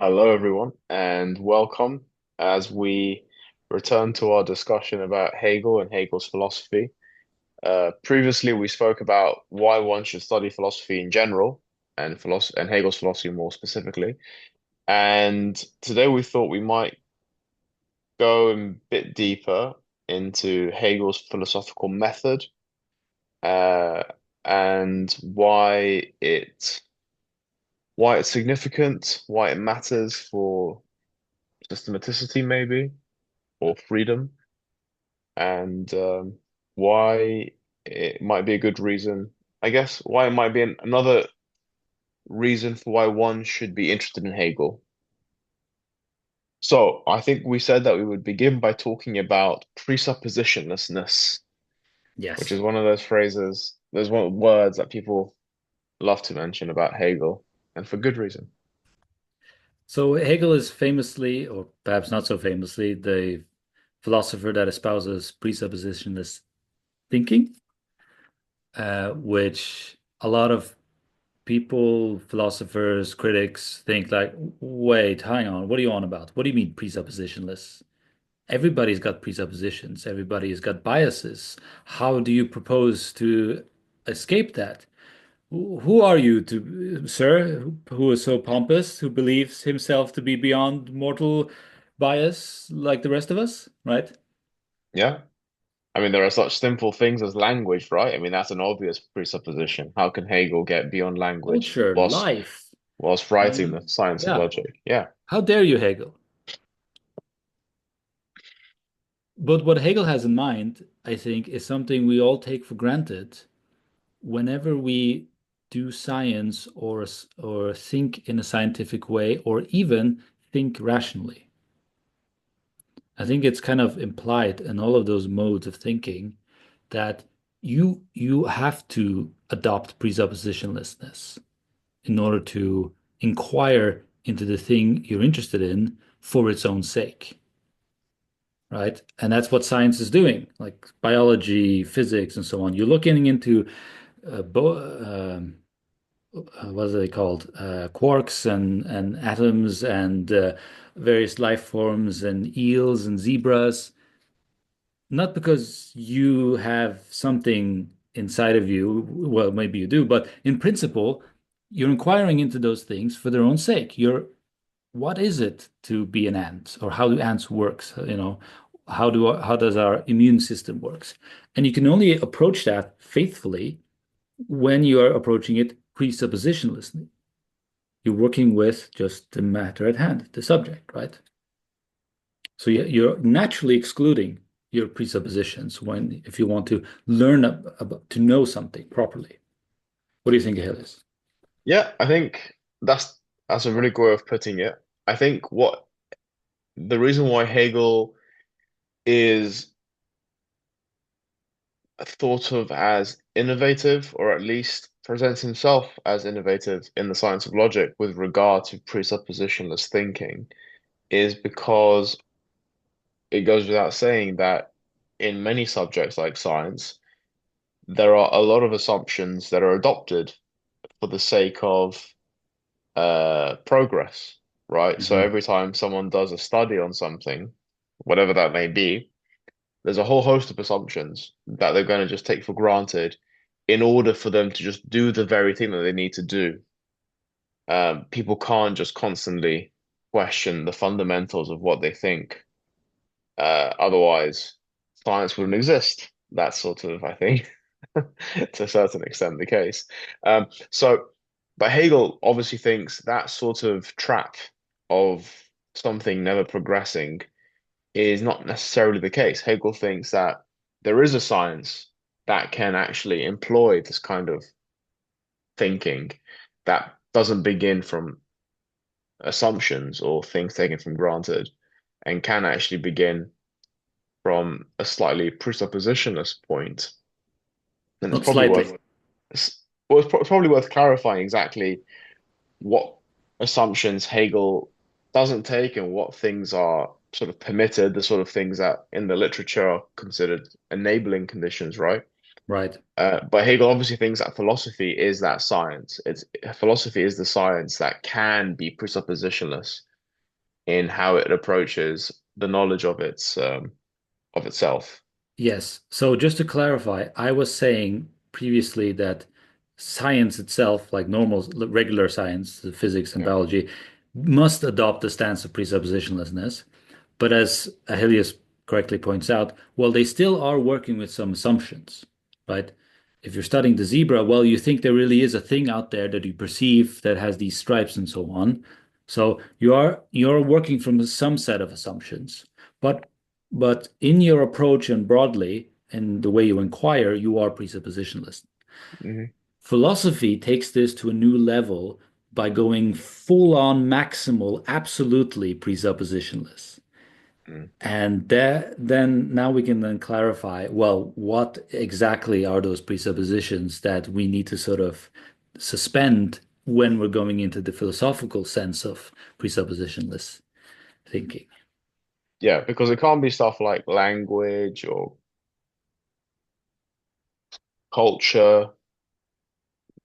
Hello, everyone, and welcome as we return to our discussion about Hegel and Hegel's philosophy. Previously, we spoke about why one should study philosophy in general and Hegel's philosophy more specifically. And today, we thought we might go a bit deeper into Hegel's philosophical method, uh, and why it's significant, why it matters for systematicity, maybe, or freedom, and why it might be a good reason, I guess, why it might be another reason for why one should be interested in Hegel. So I think we said that we would begin by talking about presuppositionlessness, which Yes. is one of those phrases, those one words that people love to mention about Hegel, and for good reason. So Hegel is famously, or perhaps not so famously, the philosopher that espouses presuppositionless thinking, which a lot of people, philosophers, critics think like, wait, hang on, what are you on about? What do you mean presuppositionless? Everybody's got presuppositions, everybody's got biases. How do you propose to escape that? Who are you to, sir, who is so pompous, who believes himself to be beyond mortal bias like the rest of us, right? Yeah. I mean, there are such simple things as language, right? I mean, that's an obvious presupposition. How can Hegel get beyond language Culture, whilst life. writing You, the science of yeah. logic? Yeah. How dare you, Hegel? But what Hegel has in mind, I think, is something we all take for granted whenever we do science or think in a scientific way or even think rationally. I think it's kind of implied in all of those modes of thinking that you have to adopt presuppositionlessness in order to inquire into the thing you're interested in for its own sake, right? And that's what science is doing, like biology, physics, and so on. You're looking into bo what are they called? Quarks and atoms and various life forms and eels and zebras. Not because you have something inside of you, well, maybe you do, but in principle, you're inquiring into those things for their own sake. What is it to be an ant, or how do ants works? How does our immune system works? And you can only approach that faithfully when you are approaching it presuppositionlessly. You're working with just the matter at hand, the subject, right? So you're naturally excluding your presuppositions when if you want to learn about to know something properly. What do you think, Ahilleas? Yeah, I think that's a really good way of putting it. I think what the reason why Hegel is thought of as innovative, or at least presents himself as innovative in the science of logic with regard to presuppositionless thinking, is because it goes without saying that in many subjects like science, there are a lot of assumptions that are adopted for the sake of progress, right? So Hmm. every time someone does a study on something, whatever that may be, there's a whole host of assumptions that they're going to just take for granted in order for them to just do the very thing that they need to do. People can't just constantly question the fundamentals of what they think. Otherwise, science wouldn't exist. That's sort of, I think, to a certain extent, the case. So, but Hegel obviously thinks that sort of trap of something never progressing is not necessarily the case. Hegel thinks that there is a science that can actually employ this kind of thinking that doesn't begin from assumptions or things taken for granted and can actually begin from a slightly presuppositionless point. And it's Not probably slightly. worth well, it's probably worth clarifying exactly what assumptions Hegel doesn't take and what things are sort of permitted, the sort of things that in the literature are considered enabling conditions, right? Right. But Hegel obviously thinks that philosophy is that science. It's philosophy is the science that can be presuppositionless in how it approaches the knowledge of itself. Yes. So just to clarify, I was saying previously that science itself, like normal, regular science, the physics and Yeah. biology, must adopt the stance of presuppositionlessness. But as Ahilleas correctly points out, well, they still are working with some assumptions, right? If you're studying the zebra, well, you think there really is a thing out there that you perceive that has these stripes and so on. So you're working from some set of assumptions. But but in your approach and broadly, and the way you inquire, you are presuppositionless. Hmm. Philosophy takes this to a new level by going full on maximal, absolutely presuppositionless. Mm. And then now we can then clarify, well, what exactly are those presuppositions that we need to sort of suspend when we're going into the philosophical sense of presuppositionless thinking? Yeah, because it can't be stuff like language or culture,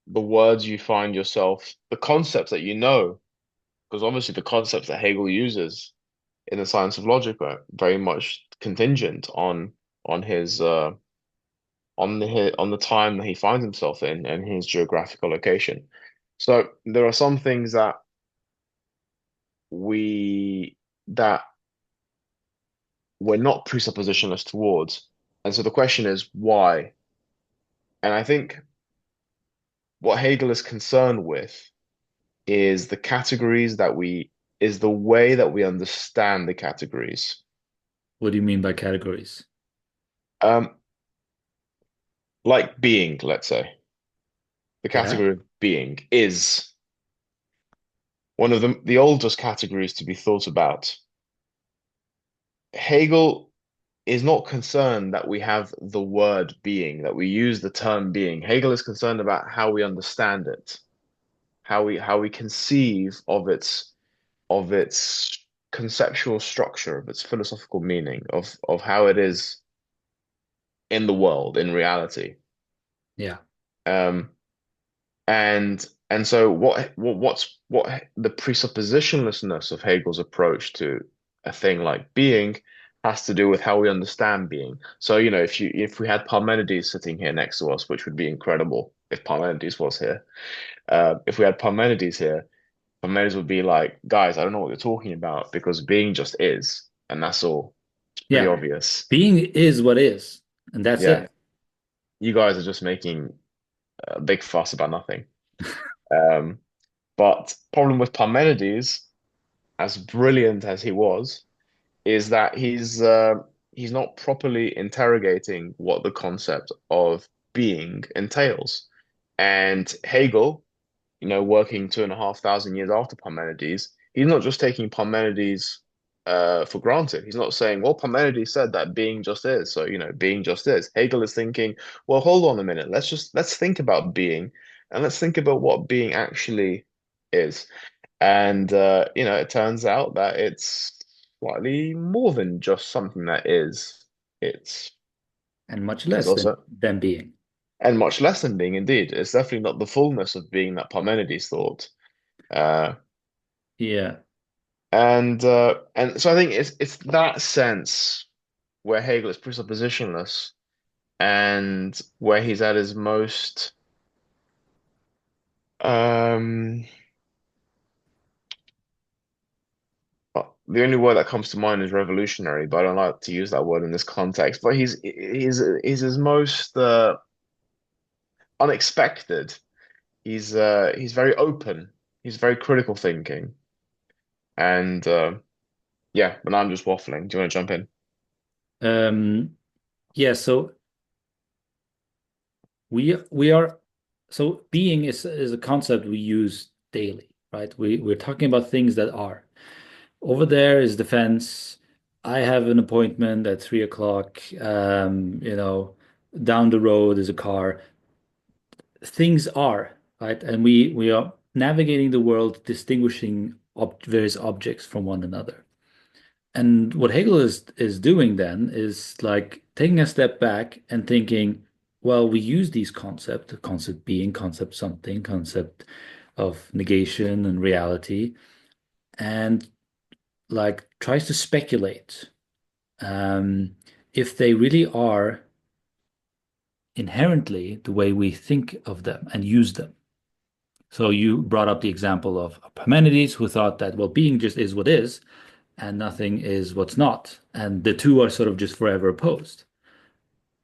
the words you find yourself, the concepts that you know, because obviously the concepts that Hegel uses in the science of logic are very much contingent on his on the time that he finds himself in and his geographical location. So there are some things we that we're not presuppositionless towards. And so the question is why? And I think what Hegel is concerned with is the categories that we is the way that we understand the categories. What do you mean by categories? Um, like being, let's say, the Yeah. category of being is one of the oldest categories to be thought about. Hegel is not concerned that we have the word being, that we use the term being. Hegel is concerned about how we understand it, how we conceive of its conceptual structure, of its philosophical meaning, of how it is in the world, in reality. Yeah. Um, and so what the presuppositionlessness of Hegel's approach to a thing like being has to do with how we understand being. So, if we had Parmenides sitting here next to us, which would be incredible if Parmenides was here. If we had Parmenides here, Parmenides would be like, guys, I don't know what you're talking about because being just is, and that's all. It's pretty Yeah. obvious. Being is what is, and that's Yeah, it. you guys are just making a big fuss about nothing. Um, but problem with Parmenides, as brilliant as he was, is that he's not properly interrogating what the concept of being entails. And Hegel, working 2,500 years after Parmenides, he's not just taking Parmenides for granted. He's not saying, well, Parmenides said that being just is, so being just is. Hegel is thinking, well, hold on a minute, let's think about being, and let's think about what being actually is. And it turns out that it's slightly more than just something that is. It's And much it's less also than being. and much less than being indeed. It's definitely not the fullness of being that Parmenides thought. Uh, Yeah. and so I think it's that sense where Hegel is presuppositionless and where he's at his most um the only word that comes to mind is revolutionary, but I don't like to use that word in this context. But he's his most unexpected. He's very open. He's very critical thinking, and yeah. But I'm just waffling. Do you want to jump in? Um, yeah, so we are so being is a concept we use daily, right? We're talking about things that are. Over there is the fence. I have an appointment at 3 o'clock. Down the road is a car. Things are, right? And we are navigating the world, distinguishing various objects from one another. And what Hegel is doing then is like taking a step back and thinking, well, we use these concepts, concept being, concept something, concept of negation and reality, and like tries to speculate if they really are inherently the way we think of them and use them. So you brought up the example of Parmenides, who thought that, well, being just is what is, and nothing is what's not. And the two are sort of just forever opposed.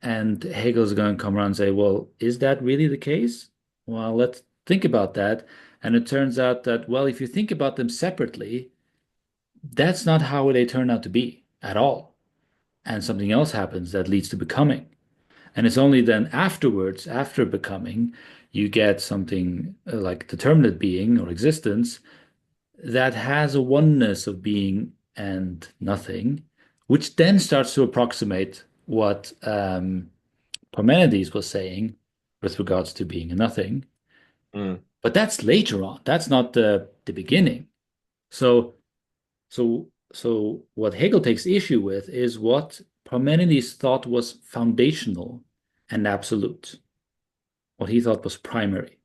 And Hegel's going to come around and say, well, is that really the case? Well, let's think about that. And it turns out that, well, if you think about them separately, that's not how they turn out to be at all. And something else happens that leads to becoming. And it's only then afterwards, after becoming, you get something like determinate being or existence that has a oneness of being and nothing, which then starts to approximate what Parmenides was saying with regards to being and nothing. Mm, But that's later on. That's not the beginning. So so what Hegel takes issue with is what Parmenides thought was foundational and absolute, what he thought was primary.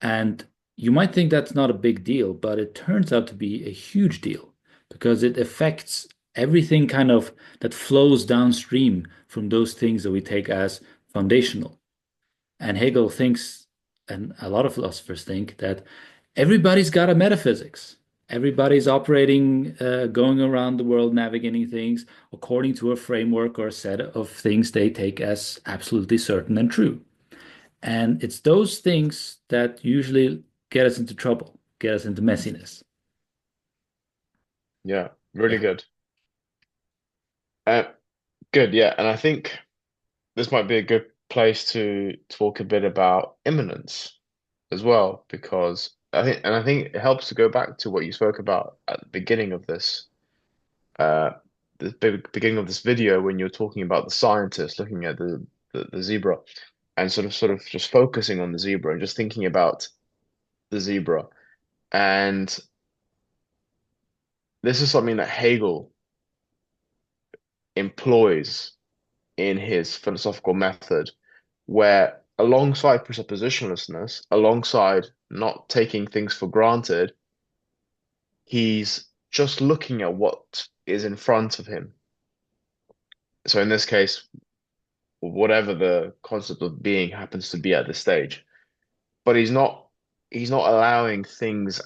And you might think that's not a big deal, but it turns out to be a huge deal because it affects everything kind of that flows downstream from those things that we take as foundational. And Hegel thinks, and a lot of philosophers think, that everybody's got a metaphysics. Everybody's operating, going around the world, navigating things according to a framework or a set of things they take as absolutely certain and true. And it's those things that usually get us into trouble, get us into messiness. yeah, really Yeah. good. Uh, Good, yeah. And I think this might be a good place to talk a bit about immanence as well, because I think it helps to go back to what you spoke about at the beginning of uh, beginning of this video when you're talking about the scientist looking at the zebra and sort of just focusing on the zebra and just thinking about the zebra. And this is something that Hegel employs in his philosophical method, where alongside presuppositionlessness, alongside not taking things for granted, he's just looking at what is in front of him. So in this case, whatever the concept of being happens to be at this stage, but he's not allowing things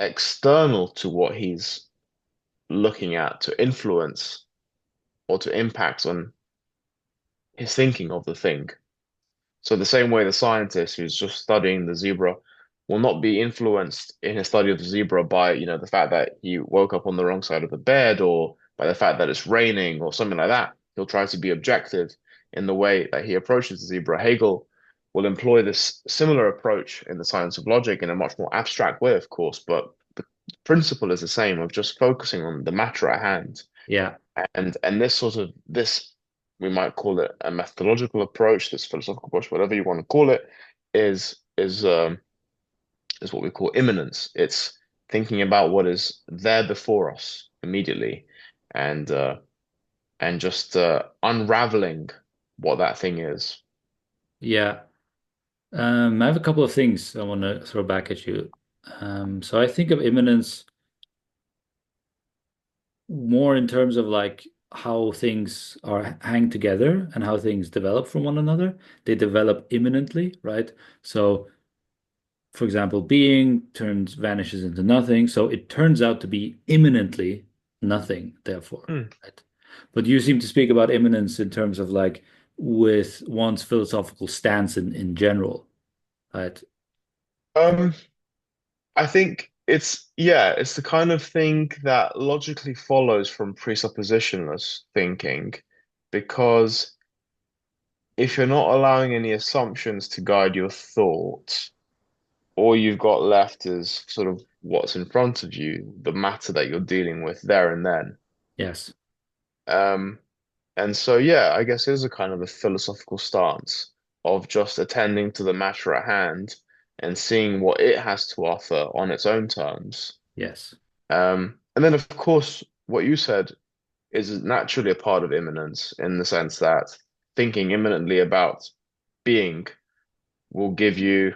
external to what he's looking at to influence or to impact on his thinking of the thing. So the same way the scientist who's just studying the zebra will not be influenced in his study of the zebra by, you know, the fact that he woke up on the wrong side of the bed or by the fact that it's raining or something like that. He'll try to be objective in the way that he approaches the zebra. Hegel will employ this similar approach in the science of logic in a much more abstract way, of course, but the principle is the same of just focusing on the matter at hand. Yeah. And this sort of this we might call it a methodological approach, this philosophical approach, whatever you want to call it, is is what we call immanence. It's thinking about what is there before us immediately, and just unraveling what that thing is. Yeah. I have a couple of things I want to throw back at you. So I think of immanence more in terms of like how things are hang together and how things develop from one another. They develop imminently, right? So, for example, being turns vanishes into nothing, so it turns out to be imminently nothing, therefore, Hmm. right? But you seem to speak about immanence in terms of like with one's philosophical stance in general, right? Um, I think it's the kind of thing that logically follows from presuppositionless thinking, because if you're not allowing any assumptions to guide your thoughts, all you've got left is sort of what's in front of you, the matter that you're dealing with there and then. Yes. Um, and so, yeah, I guess it is a kind of a philosophical stance of just attending to the matter at hand and seeing what it has to offer on its own terms. Yes. And then, of course, what you said is naturally a part of immanence in the sense that thinking imminently about being will give you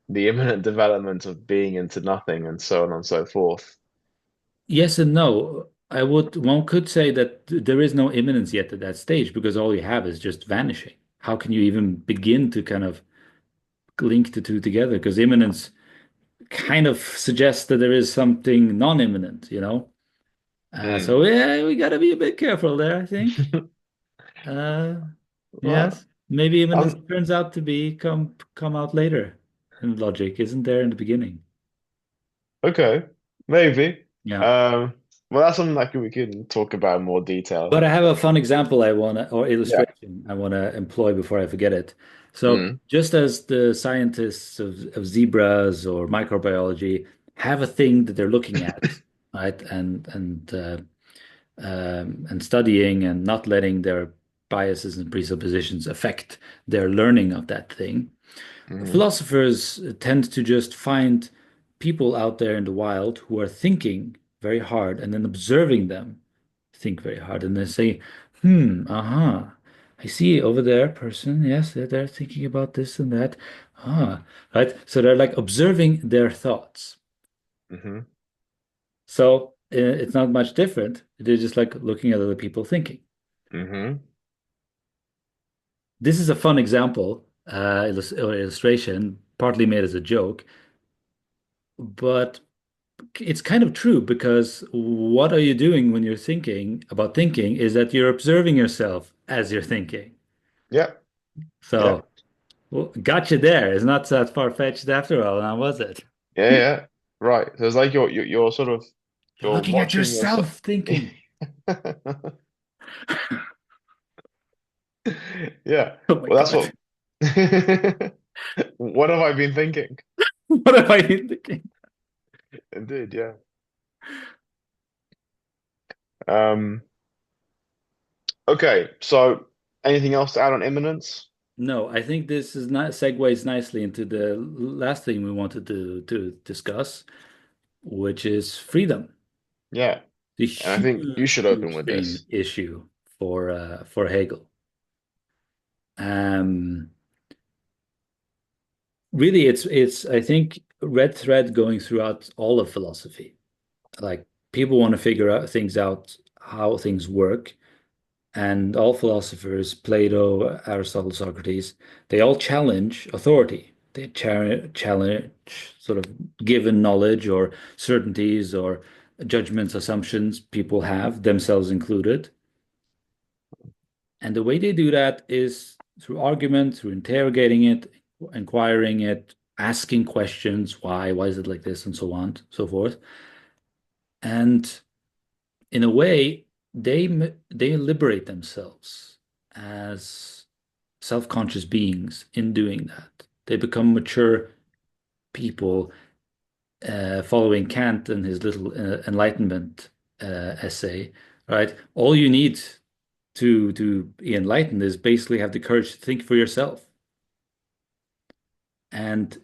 the imminent development of being into nothing and so on and so forth. Yes and no. One could say that there is no imminence yet at that stage because all you have is just vanishing. How can you even begin to kind of link the two together? Because imminence kind of suggests that there is something non-imminent, you know? Mm. So yeah, we gotta be a bit careful there, I think. Uh, Well, yes, maybe imminence I'm turns out to be come out later in logic, isn't there in the beginning? okay, maybe. Yeah. Um, well, that's something like we can talk about in more detail. But I have a fun example I want to, or Yeah. illustration I want to employ before I forget it. So, Mm. just as the scientists of zebras or microbiology have a thing that they're looking at, right, and studying and not letting their biases and presuppositions affect their learning of that thing, Hmm. philosophers tend to just find people out there in the wild who are thinking very hard and then observing them think very hard and then say, I see over there person, yes, they're thinking about this and that. Right? So they're like observing their thoughts. Hmm. So it's not much different. They're just like looking at other people thinking. Hmm. This is a fun example, or illustration, partly made as a joke, but it's kind of true because what are you doing when you're thinking about thinking is that you're observing yourself as you're thinking. Yeah. Yeah. So, well, gotcha there. It's not that far-fetched after all, now was it? Yeah. Yeah. Right. So it's like you're sort of You're you're looking at watching yourself. yourself thinking. Yeah. Oh my Well, that's God. what. What have I been thinking? What am I thinking? Indeed. Yeah. Um. Okay. So, anything else to add on imminence? No, I think this is not segues nicely into the last thing we wanted to discuss, which is freedom. Yeah. The And I think you should open huge with thing this. issue for Hegel. Um, Really, it's I think red thread going throughout all of philosophy. Like people want to figure out things out how things work, and all philosophers, Plato, Aristotle, Socrates, they all challenge authority. They challenge sort of given knowledge or certainties or judgments, assumptions people have, themselves included. And the way they do that is through argument, through interrogating it, inquiring it, asking questions, why is it like this, and so on, so forth. And in a way, they liberate themselves as self-conscious beings in doing that. They become mature people, following Kant and his little Enlightenment essay, right? All you need to be enlightened is basically have the courage to think for yourself. And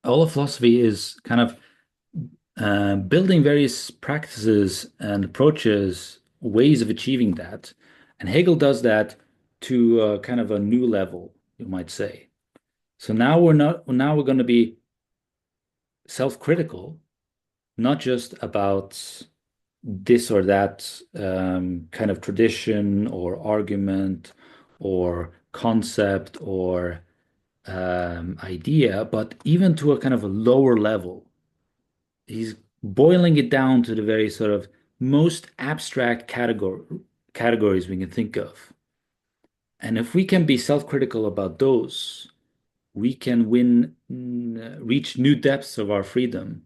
all of philosophy is kind of building various practices and approaches, ways of achieving that. And Hegel does that to kind of a new level, you might say. So now we're going to be self-critical, not just about this or that kind of tradition or argument or concept or idea, but even to a kind of a lower level. He's boiling it down to the very sort of most abstract categories we can think of. And if we can be self-critical about those, we can reach new depths of our freedom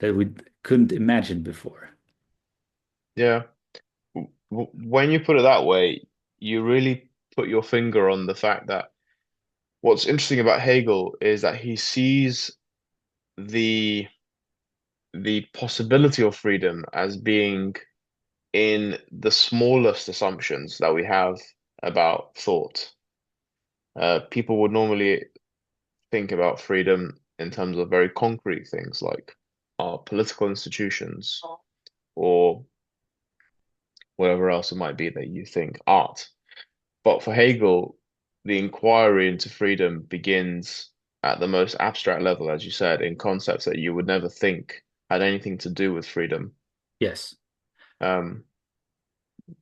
that we couldn't imagine before. Yeah. When you put it that way, you really put your finger on the fact that what's interesting about Hegel is that he sees the the possibility of freedom as being in the smallest assumptions that we have about thought. People would normally think about freedom in terms of very concrete things like our political institutions or whatever else it might be that you think art. But for Hegel, the inquiry into freedom begins at the most abstract level, as you said, in concepts that you would never think had anything to do with freedom. Yes. Um,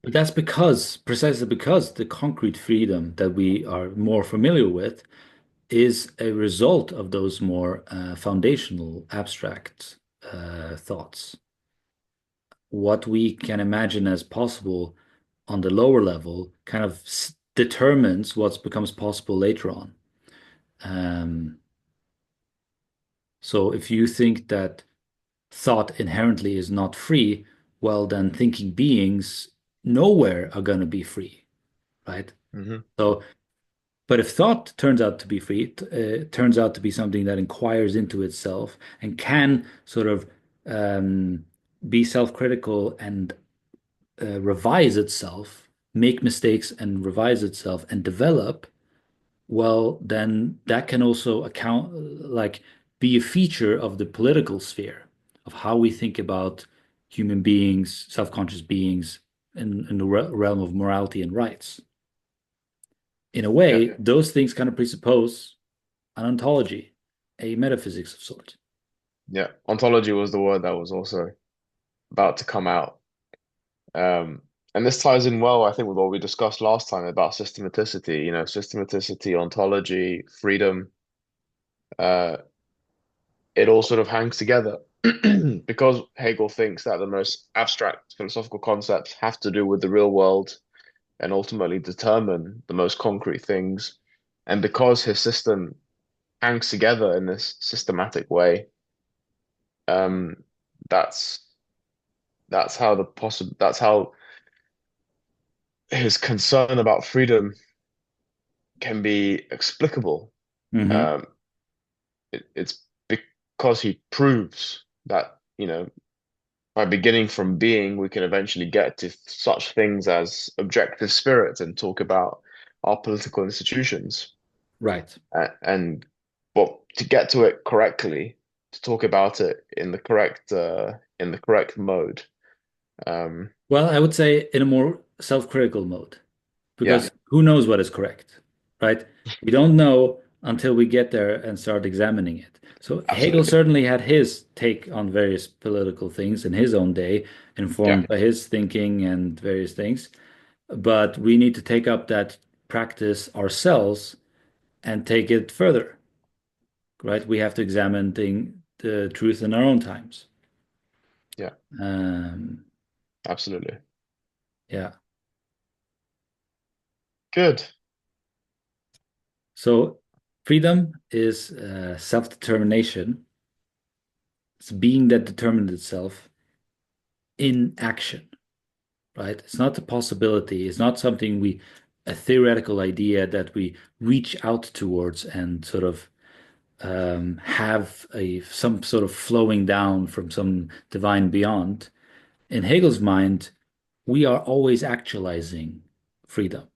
But that's precisely because the concrete freedom that we are more familiar with is a result of those more foundational abstract thoughts. What we can imagine as possible on the lower level kind of determines what becomes possible later on. Um, so if you think that thought inherently is not free, well, then thinking beings nowhere are going to be free, right? mhm. So, but if thought turns out to be free, turns out to be something that inquires into itself and can sort of um, be self-critical and revise itself, make mistakes and revise itself and develop, well, then that can also be a feature of the political sphere of how we think about human beings, self-conscious beings in the realm of morality and rights. In a Yeah, way, those things kind of presuppose an ontology, a metaphysics of sort. yeah. Ontology was the word that was also about to come out. Um, and this ties in well, I think, with what we discussed last time about systematicity, systematicity, ontology, freedom. Uh, it all sort of hangs together because Hegel thinks that the most abstract philosophical concepts have to do with the real world and ultimately determine the most concrete things. And because his system hangs together in this systematic way, um, that's that's how his concern about freedom can be explicable. Hmm. Um, it's because he proves that, by beginning from being, we can eventually get to such things as objective spirit and talk about our political institutions. Right. And but to get to it correctly, to talk about it in the correct mode. Um, Well, I would say in a more self-critical mode, yeah, because who knows what is correct, right? We don't know until we get there and start examining it. So Hegel absolutely. certainly had his take on various political things in his own day, Yeah, informed by his thinking and various things. But we need to take up that practice ourselves and take it further, right? We have to examine the truth in our own times. yeah, Um, absolutely. yeah. Good. So freedom is self-determination. It's being that determined itself in action, right? It's not a possibility. It's not something a theoretical idea that we reach out towards and sort of have some sort of flowing down from some divine beyond. In Hegel's mind, we are always actualizing freedom.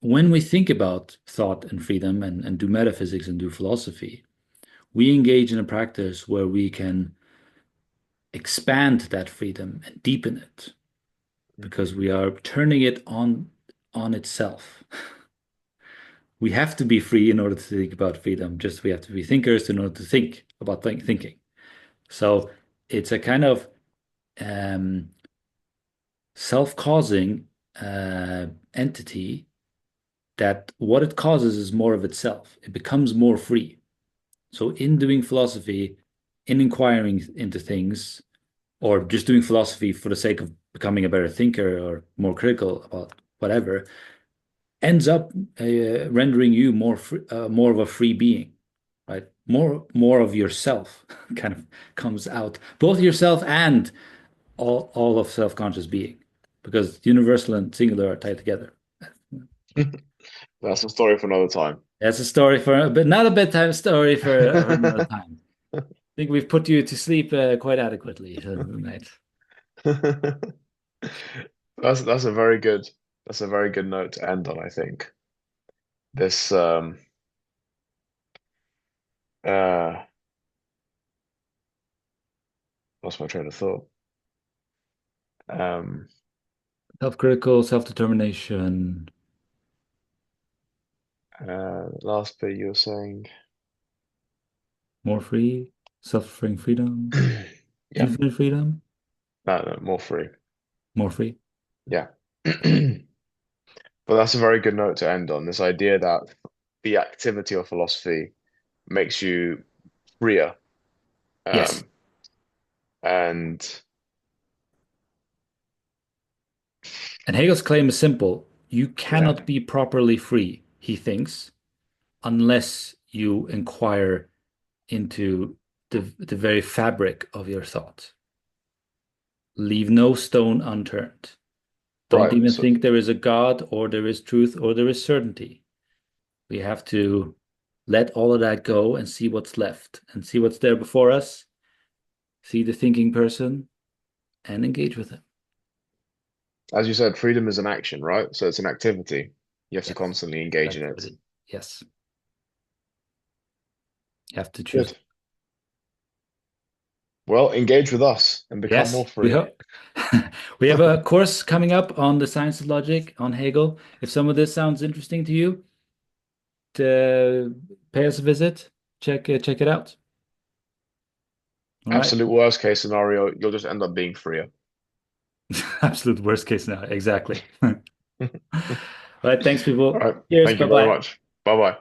When we think about thought and freedom and do metaphysics and do philosophy, we engage in a practice where we can expand that freedom and deepen it because we are turning it on itself. We have to be free in order to think about freedom, just we have to be thinkers in order to think about thinking. So it's a kind of um, self-causing entity that what it causes is more of itself. It becomes more free. So in doing philosophy, in inquiring into things, or just doing philosophy for the sake of becoming a better thinker or more critical about whatever, ends up rendering you more of a free being, right? More of yourself kind of comes out, both yourself and all of self-conscious being, because universal and singular are tied together. That's a story for another time. That's a story but not a bedtime story for another time. I think we've put you to sleep quite adequately tonight. That's a very good note to end on, I think. This uh lost my train of thought. Um, Self-critical, self-determination, last bit you were saying. more free, suffering freedom, Yeah, infinite freedom, no, no, more free. more free. Yeah. But that's a very good note to end on, this idea that the activity of philosophy makes you freer. Yes. Um, and And Hegel's claim is simple. You yeah, cannot be properly free, he thinks, unless you inquire into the very fabric of your thought. Leave no stone unturned. Don't right. even So think there is a God or there is truth or there is certainty. We have to let all of that go and see what's left and see what's there before us, see the thinking person and engage with him. as you said, freedom is an action, right? So it's an activity. You have to Yes, constantly it's engage in it. activity. Yes, you have to choose. Good. Well, engage with us and become more Yes, we free. hope. We have a course coming up on the science of logic on Hegel. If some of this sounds interesting to you, to pay us a visit, check it out. All right. Absolute worst case scenario, you'll just end up being freer. Absolute worst case now. Exactly. All right. Thanks, All people. right. Cheers. Thank you very Bye-bye. much. Bye bye.